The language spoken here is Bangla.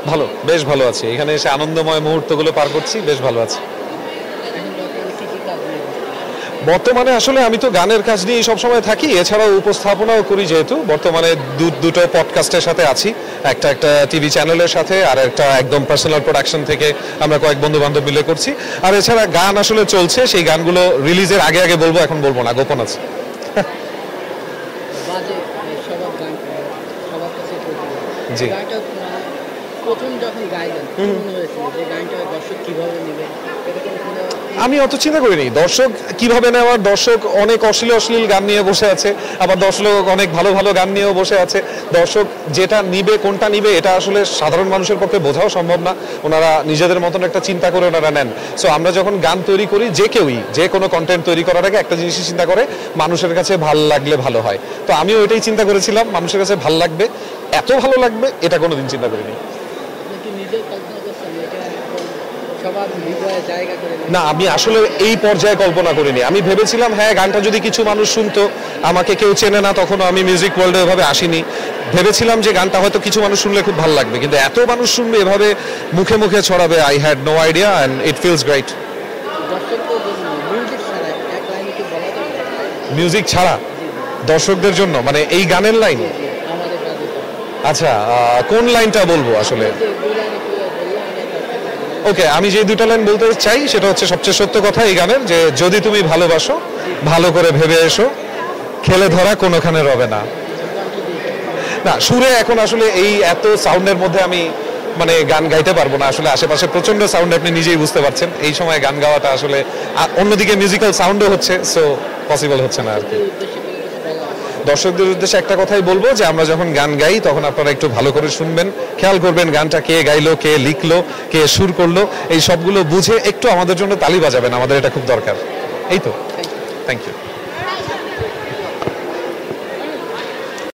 ভালো, বেশ ভালো আছি। এখানে এসে আনন্দময় মুহূর্তগুলো পার করছি, বেশ ভালো আছি। বর্তমানে আসলে আমি তো গানের কাজ নিয়ে সবসময় থাকি, এছাড়াও উপস্থাপনাও করি, যেহেতু বর্তমানে দুটো পডকাস্টের সাথে আছি, একটা টিভি চ্যানেলের সাথে, আর একটা একদম পার্সোনাল প্রোডাকশন থেকে আমরা কয়েক বন্ধু বান্ধব মিলে করছি। আর এছাড়া গান আসলে চলছে, সেই গানগুলো রিলিজের আগে আগে বলবো, এখন বলবো না, গোপন আছে। জি, আমি অত চিন্তা করিনি দর্শক কিভাবে নেওয়ার। দর্শক অনেক অশ্লীল গান নিয়ে বসে আছে, আবার দর্শক অনেক ভালো ভালো গান নিয়েও বসে আছে। দর্শক যেটা নিবে, কোনটা নিবে, এটা আসলে সাধারণ মানুষের পক্ষে বোঝাও সম্ভব না। ওনারা নিজেদের মতন একটা চিন্তা করে ওনারা নেন। সো আমরা যখন গান তৈরি করি, যে কেউই যে কোনো কন্টেন্ট তৈরি করার আগে একটা জিনিসই চিন্তা করে, মানুষের কাছে ভালো লাগলে ভালো হয়। তো আমিও এটাই চিন্তা করেছিলাম, মানুষের কাছে ভালো লাগবে, এত ভালো লাগবে, এটা কোনোদিন চিন্তা করিনি। না, আমি আসলে এই পর্যায়ে কল্পনা করিনি। আমি ভেবেছিলাম হ্যাঁ, গানটা যদি কিছু মানুষ শুনতো, আমাকে কেউ চেনে না, তখনও আমি মিউজিক ওয়ার্ল্ডে এভাবে আসিনি। ভেবেছিলাম যে গানটা হয়তো কিছু মানুষ শুনলে খুব ভালো লাগবে, কিন্তু এত মানুষ শুনবে, এভাবে মুখে মুখে ছড়াবে, I had no idea, and it feels great. Music ছাড়া দর্শকদের জন্য, মানে এই গানের লাইন? আচ্ছা, কোন লাইনটা বলবো আসলে? ওকে, আমি যে দুটো লাইন বলতে চাই সেটা হচ্ছে সবচেয়ে সত্য কথা এই গানের, যে যদি তুমি ভালোবাসো, ভালো করে ভেবে এসো, খেলে ধরা কোনোখানে রবে না। না, সুরে এখন আসলে এই এত সাউন্ডের মধ্যে আমি মানে গান গাইতে পারবো না। আসলে আশেপাশে প্রচন্ড সাউন্ড, আপনি নিজেই বুঝতে পারছেন। এই সময় গান গাওয়াটা আসলে, অন্যদিকে মিউজিক্যাল সাউন্ডও হচ্ছে, সো পসিবল হচ্ছে না আর কি। দর্শকদের উদ্দেশ্যে একটা কথাই বলবো, যে আমরা যখন গান গাই তখন আপনারা একটু ভালো করে শুনবেন, খেয়াল করবেন গানটা কে গাইলো, কে লিখলো, কে সুর করলো, এই সবগুলো বুঝে একটু আমাদের জন্য তালি বাজাবেন, আমাদের এটা খুব দরকার। এই তো, থ্যাংক ইউ।